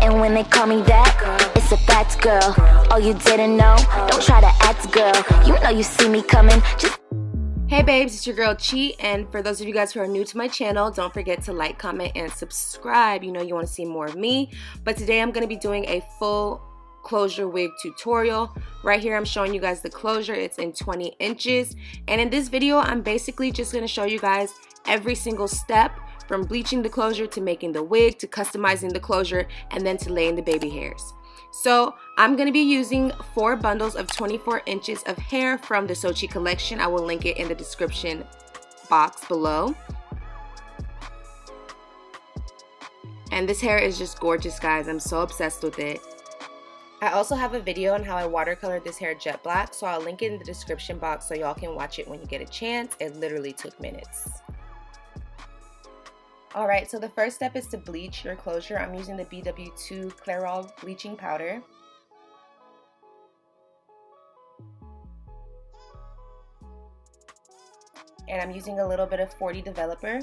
And when they call me that, it's a fact, girl. Oh, you didn't know? Don't try to act, girl. You know you see me coming. Just Hey babes, it's your girl Chi, and for those of you guys who are new to my channel, don't forget to like, comment, and subscribe. You know you want to see more of me. But today I'm going to be doing a full closure wig tutorial. Right here I'm showing you guys the closure. It's in 20 inches. And in this video, I'm basically just going to show you guys every single step from bleaching the closure to making the wig to customizing the closure and then to laying the baby hairs. So I'm going to be using 4 bundles of 24 inches of hair from the Sochi collection. I will link it in the description box below. And this hair is just gorgeous, guys. I'm so obsessed with it. I also have a video on how I watercolored this hair jet black, so I'll link it in the description box so y'all can watch it when you get a chance. It literally took minutes. Alright, so the first step is to bleach your closure. I'm using the BW2 Clairol bleaching powder. And I'm using a little bit of 40 developer.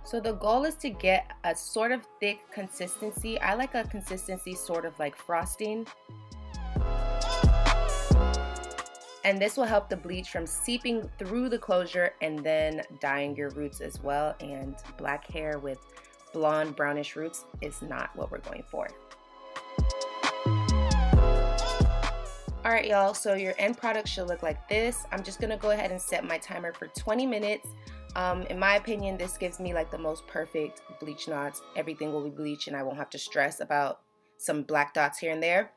So the goal is to get a sort of thick consistency. I like a consistency sort of like frosting. And this will help the bleach from seeping through the closure and then dyeing your roots as well. And black hair with blonde brownish roots is not what we're going for. Alright y'all, so your end product should look like this. I'm just gonna go ahead and set my timer for 20 minutes. In my opinion, this gives me like the most perfect bleach knots. Everything will be bleached and I won't have to stress about some black dots here and there.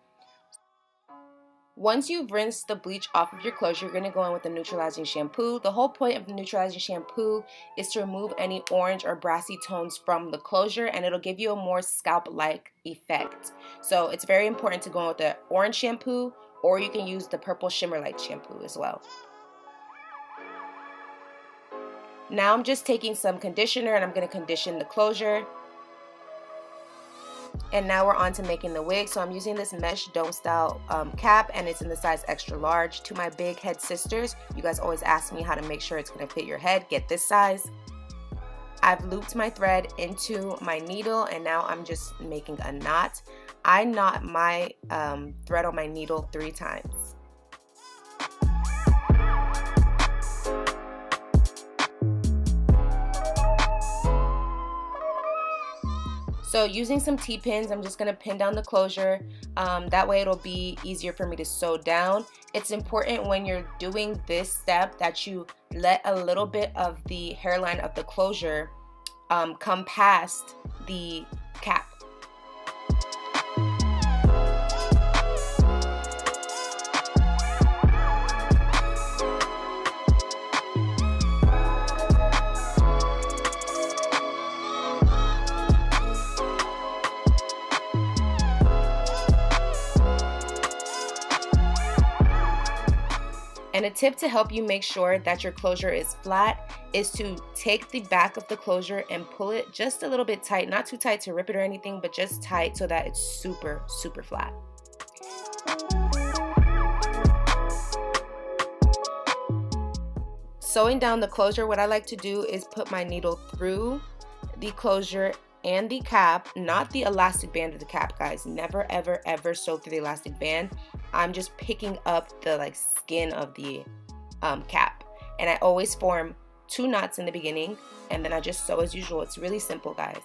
Once you've rinsed the bleach off of your closure, you're going to go in with a neutralizing shampoo. The whole point of the neutralizing shampoo is to remove any orange or brassy tones from the closure, and it'll give you a more scalp-like effect. So it's very important to go in with the orange shampoo, or you can use the purple shimmer light shampoo as well. Now I'm just taking some conditioner and I'm going to condition the closure. And now we're on to making the wig. So I'm using this mesh dome style cap, and it's in the size extra large. To my big head sisters, you guys always ask me how to make sure it's going to fit your head. Get this size. I've looped my thread into my needle and now I'm just making a knot. I knot my thread on my needle 3 times. So using some T-pins, I'm just going to pin down the closure. That way it'll be easier for me to sew down. It's important when you're doing this step that you let a little bit of the hairline of the closure come past the cap. And a tip to help you make sure that your closure is flat is to take the back of the closure and pull it just a little bit tight, not too tight to rip it or anything, but just tight so that it's super, super flat. Sewing down the closure, what I like to do is put my needle through the closure and the cap, not the elastic band of the cap, guys. Never ever ever sew through the elastic band. I'm just picking up the like skin of the cap, and I always form 2 knots in the beginning and then I just sew as usual. It's really simple, guys.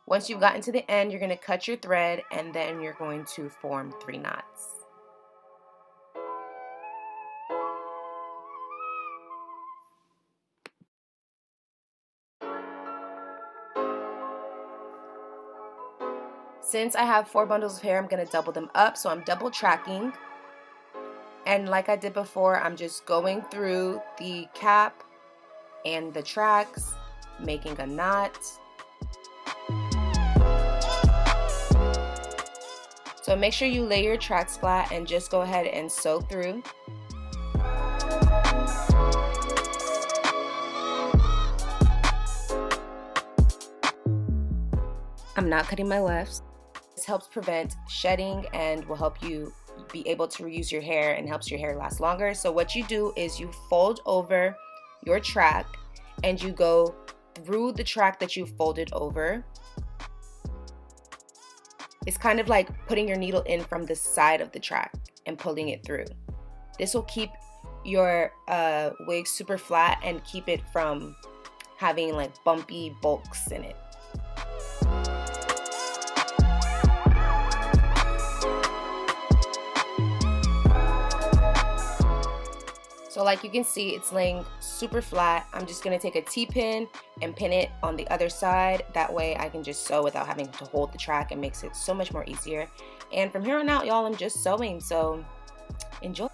Once you've gotten to the end, you're going to cut your thread and then you're going to form 3 knots. Since I have 4 bundles of hair, I'm going to double them up. So I'm double tracking. And like I did before, I'm just going through the cap and the tracks, making a knot. So make sure you lay your tracks flat and just go ahead and sew through. I'm not cutting my lefts. This helps prevent shedding and will help you be able to reuse your hair and helps your hair last longer. So what you do is you fold over your track and you go through the track that you folded over. It's kind of like putting your needle in from the side of the track and pulling it through. This will keep your wig super flat and keep it from having like bumpy bulks in it. So like you can see, it's laying super flat. I'm just gonna take a T-pin and pin it on the other side. That way I can just sew without having to hold the track. It makes it so much more easier. And from here on out, y'all, I'm just sewing, so enjoy.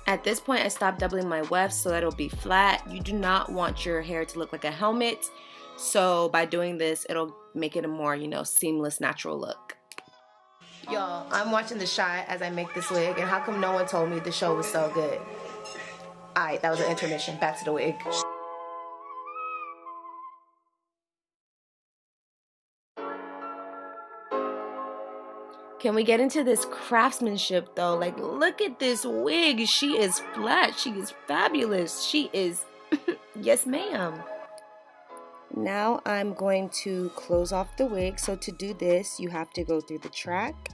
At this point, I stopped doubling my wefts so that it'll be flat. You do not want your hair to look like a helmet. So by doing this, it'll make it a more, seamless, natural look. Y'all, I'm watching the shot as I make this wig, and how come no one told me the show was so good? Alright, that was an intermission. Back to the wig. Can we get into this craftsmanship though? Like, look at this wig. She is flat. She is fabulous. She is, yes ma'am. Now I'm going to close off the wig. So to do this, you have to go through the track,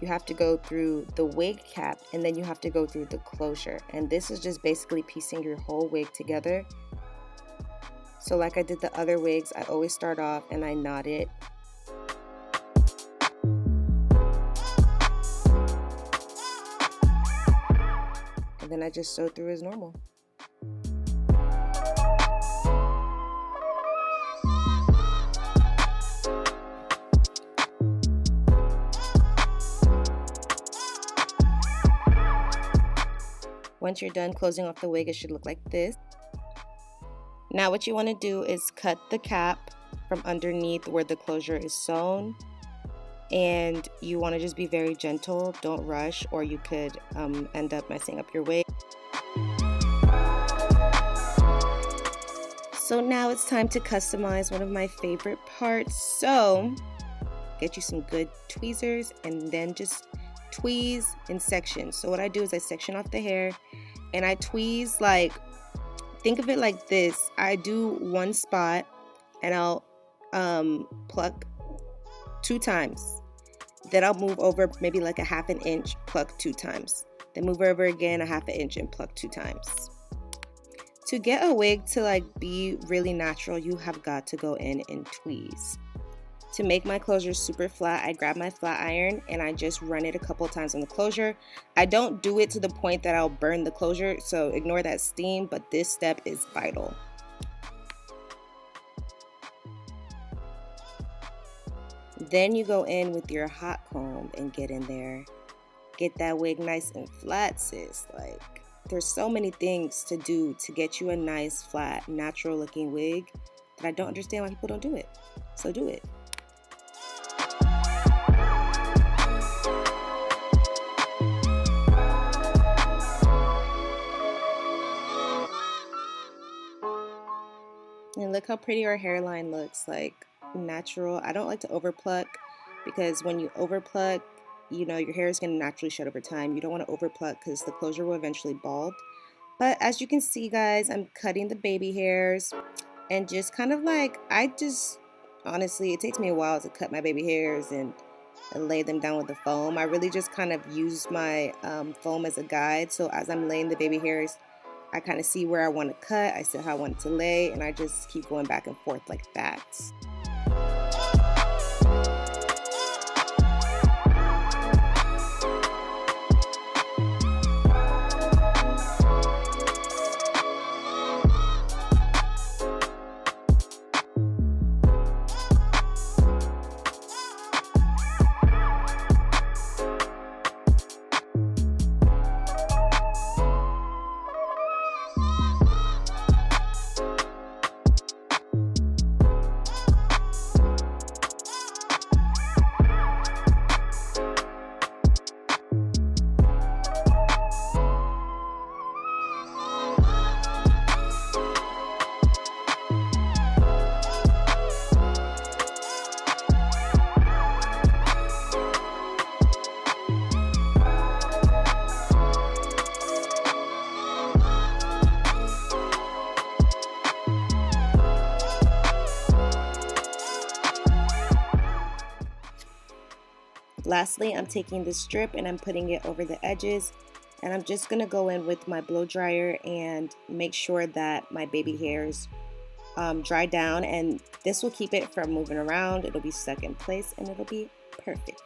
you have to go through the wig cap, and then you have to go through the closure. And this is just basically piecing your whole wig together. So like I did the other wigs, I always start off and I knot it. And then I just sew through as normal. Once you're done closing off the wig, it should look like this. Now what you want to do is cut the cap from underneath where the closure is sewn. And you want to just be very gentle, don't rush, or you could end up messing up your wig. So now it's time to customize one of my favorite parts. So get you some good tweezers and then just tweeze in sections. So what I do is I section off the hair and I tweeze, like, think of it like this. I do one spot and I'll pluck 2 times. Then I'll move over maybe like a 1/2 inch, pluck 2 times. Then move over again a 1/2 inch and pluck 2 times. To get a wig to like be really natural, you have got to go in and tweeze. To make my closure super flat, I grab my flat iron and I just run it a couple times on the closure. I don't do it to the point that I'll burn the closure, so ignore that steam, but this step is vital. Then you go in with your hot comb and get in there. Get that wig nice and flat, sis. Like, there's so many things to do to get you a nice, flat, natural looking wig that I don't understand why people don't do it. So do it. And look how pretty our hairline looks, like natural. I don't like to overpluck because when you overpluck, you know, your hair is going to naturally shed over time. You don't want to overpluck because the closure will eventually bald. But as you can see, guys, I'm cutting the baby hairs and just kind of like, honestly, it takes me a while to cut my baby hairs and lay them down with the foam. I really just kind of use my foam as a guide. So as I'm laying the baby hairs, I kind of see where I want to cut, I see how I want it to lay, and I just keep going back and forth like that. Lastly, I'm taking this strip and I'm putting it over the edges, and I'm just gonna go in with my blow dryer and make sure that my baby hairs dry down, and this will keep it from moving around. It'll be stuck in place and it'll be perfect.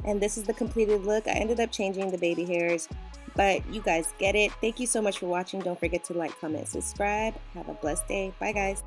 And this is the completed look. I ended up changing the baby hairs, but you guys get it. Thank you so much for watching. Don't forget to like, comment, subscribe. Have a blessed day. Bye, guys.